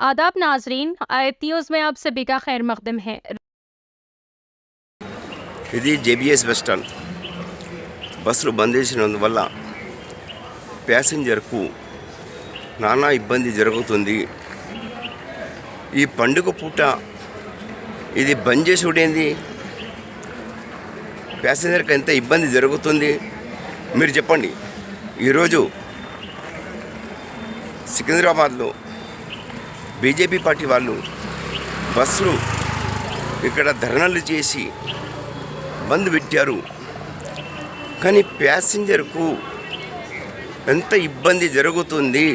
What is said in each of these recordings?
आदाब नाजरीन, न्यूज़ में आप सभी का खैर मकदम है। ఇది జేబీఎస్ బస్ స్టాండ్. బస్సులు బంద్ చేసినందువల్ల ప్యాసింజర్కు నానా ఇబ్బంది జరుగుతుంది. ఈ పండుగ పూట ఇది బంద్ చేసుడేంది, ప్యాసింజర్కి ఎంత ఇబ్బంది జరుగుతుంది మీరు చెప్పండి. ఈరోజు సికింద్రాబాద్లో బీజేపీ పార్టీ వాళ్ళు బస్సులు ఇక్కడ ధర్నాలు చేసి బంద్ పెట్టారు. కానీ ప్యాసింజర్కు ఎంత ఇబ్బంది జరుగుతుంది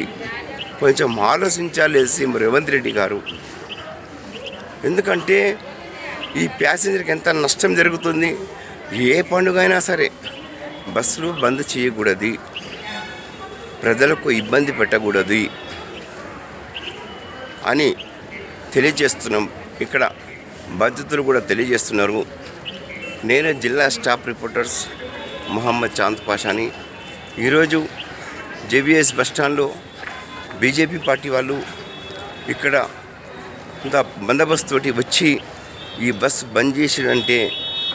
కొంచెం ఆలోచించాలి సీఎం రేవంత్ రెడ్డి గారు. ఎందుకంటే ఈ ప్యాసింజర్కి ఎంత నష్టం జరుగుతుంది. ఏ పండుగ అయినా సరే బస్సులు బంద్ చేయకూడదు, ప్రజలకు ఇబ్బంది పెట్టకూడదు అని తెలియజేస్తున్నాం. ఇక్కడ బాధ్యతలు కూడా తెలియజేస్తున్నారు. నేను జిల్లా స్టాఫ్ రిపోర్టర్స్ మొహమ్మద్ చాంద్ పాషాని. ఈరోజు జేబీఎస్ బస్టాండ్లో బీజేపీ పార్టీ వాళ్ళు ఇక్కడ ఇంత బందోబస్తు తోటి వచ్చి ఈ బస్సు బంద్ చేసినంటే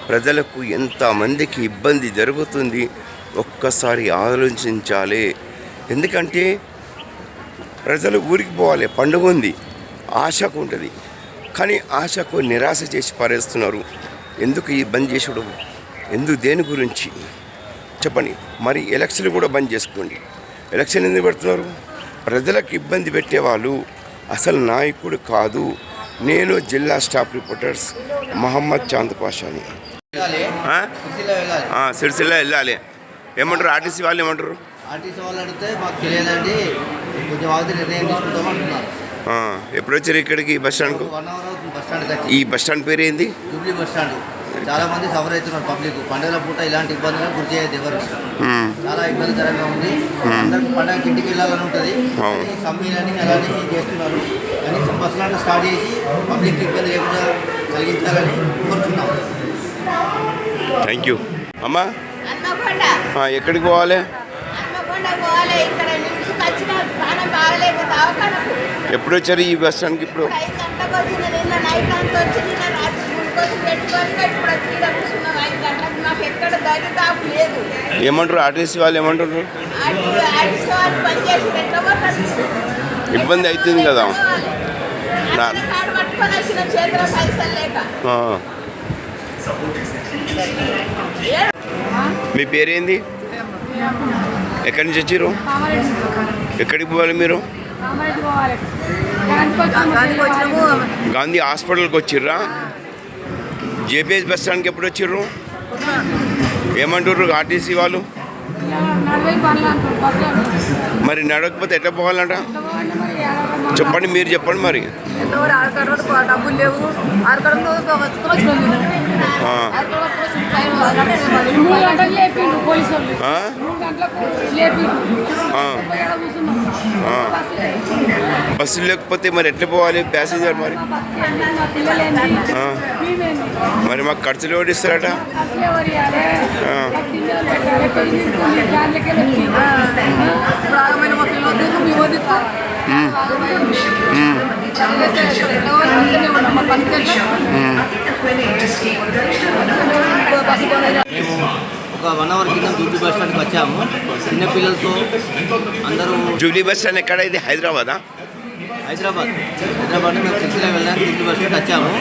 ప్రజలకు ఎంతమందికి ఇబ్బంది జరుగుతుంది ఒక్కసారి ఆలోచించాలి. ఎందుకంటే ప్రజలు ఊరికి పోవాలి, పండుగ ఉంది, ఆశకు ఉంటుంది. కానీ ఆశకు నిరాశ చేసి పారేస్తున్నారు. ఎందుకు ఈ బంద్ చేసుడు, ఎందుకు, దేని గురించి చెప్పండి. మరి ఎలక్షన్లు కూడా బంద్ చేసుకోండి. ఎలక్షన్ ఎందుకు పెడుతున్నారు? ప్రజలకు ఇబ్బంది పెట్టేవాళ్ళు అసలు నాయకుడు కాదు. నేను జిల్లా స్టాఫ్ రిపోర్టర్స్ మొహమ్మద్ చాంద్ పాషాని. సిరిసిల్ల వెళ్ళాలి ఏమంటారు? ఆర్టీసీ వాళ్ళు ఏమంటారు? ఆర్టీసీ వాళ్ళు అడిగితే మాకు తెలియదండి, కొంచెం ఆగి నిర్ణయం తీసుకుంటాం అంటున్నారు. ఎప్పుడు వచ్చారు ఇక్కడికి బస్ స్టాండ్కు? 1 అవర్ అవుతుంది బస్ స్టాండ్కి వచ్చి. ఈ బస్ స్టాండ్ పేరు ఏంది? Jubilee bus stand. చాలా మంది సఫర్ అవుతున్నారు పబ్లిక్. పండుగల పూట ఇలాంటి ఇబ్బందులను గురి చేయదు ఎవరు. చాలా ఇబ్బందికరంగా ఉంది. అందరికి పండుగకి ఇంటికి వెళ్ళాలని ఉంటుంది, సమ్మీలని అలానే చేస్తున్నారు. కనీసం బస్ స్టాండ్ స్టార్ట్ చేసి పబ్లిక్ ఇబ్బంది లేకుండా కలిగించాలని కోరుతున్నాం. థ్యాంక్ యూ అమ్మా. ఎక్కడికి పోవాలి? ఎప్పుడు వచ్చారు ఈ బస్ స్టాండ్కి? ఇప్పుడు ఏమంటారు ఆర్టీసీ వాళ్ళు? ఏమంటారు? ఇబ్బంది అవుతుంది కదా. మీ పేరేంది? ఎక్కడి నుంచి వచ్చారు? ఎక్కడికి పోవాలి మీరు? గాంధీ హాస్పిటల్కి వచ్చిర్రా? జేబీఎస్ బస్ స్టాండ్కి ఎప్పుడు వచ్చిర్రు? ఏమంటారు ఆర్టీసీ వాళ్ళు? మరి నడవకపోతే ఎట్లా పోవాలంట చెప్పండి, మీరు చెప్పండి. మరి డబ్బులు లేవు. బస్సు లేకపోతే మరి ఎట్లా పోవాలి ప్యాసింజర్? మరి మాకు ఖర్చులు ఎవరు ఇస్తారట? మేము ఒక 1 అవర్ కింద జూబ్లీ బస్ స్టాండ్కి వచ్చాము. చిన్నపిల్లలతో అందరూ. జూబ్లీ బస్ స్టాండ్ ఎక్కడ? ఇది హైదరాబాద్ మేము సిరిసిల్ల వెళ్ళడానికి జూబ్లీ బస్ స్టాండ్ వచ్చాము.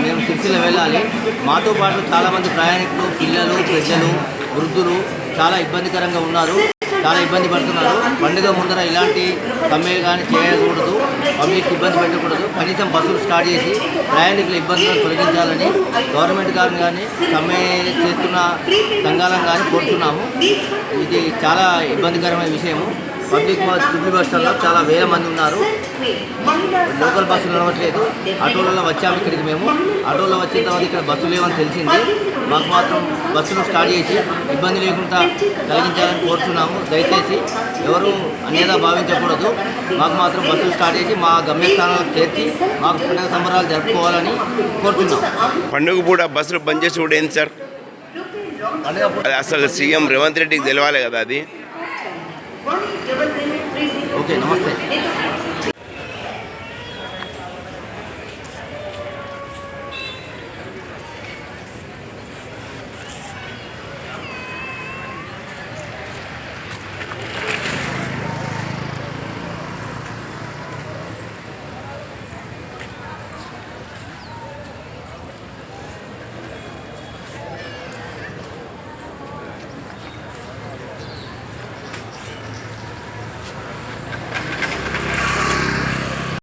మేము సిరిసిల్ల వెళ్ళాలి. మాతో పాటు చాలామంది ప్రయాణికులు, పిల్లలు, పెద్దలు, వృద్ధులు చాలా ఇబ్బందికరంగా ఉన్నారు, చాలా ఇబ్బంది పడుతున్నారు. పండుగ ముందర ఇలాంటి సమ్మెలు కానీ చేయకూడదు, పబ్లిక్ ఇబ్బంది పెట్టకూడదు. కనీసం బస్సులు స్టార్ట్ చేసి ప్రయాణికుల ఇబ్బందులను తొలగించాలని గవర్నమెంట్ గారిని కానీ సమ్మె చేస్తున్న సంఘాలను కానీ కోరుతున్నాము. ఇది చాలా ఇబ్బందికరమైన విషయము. పబ్లిక్ జూబ్లీ బస్ స్టాండ్లో చాలా వేల మంది ఉన్నారు. లోకల్ బస్సులు నడవట్లేదు. ఆటోలలో వచ్చాము ఇక్కడికి. మేము ఆటోలో వచ్చిన తర్వాత ఇక్కడ బస్సులు లేవని తెలిసింది. మాకు మాత్రం బస్సును స్టార్ట్ చేసి ఇబ్బంది లేకుండా కలిగించాలని కోరుతున్నాము. దయచేసి ఎవరు అన్యదా భావించకూడదు. మాకు మాత్రం బస్సులు స్టార్ట్ చేసి మా గమ్యస్థానాలకు చేర్చి మాకు పండుగ సంబరాలు జరుపుకోవాలని కోరుతున్నాం. పండుగ పూట బస్సులు బంద్ చేసి కూడా ఏంటి సార్? అసలు సీఎం రేవంత్ రెడ్డికి తెలవాలి కదా అది. ఓకే, నమస్తే.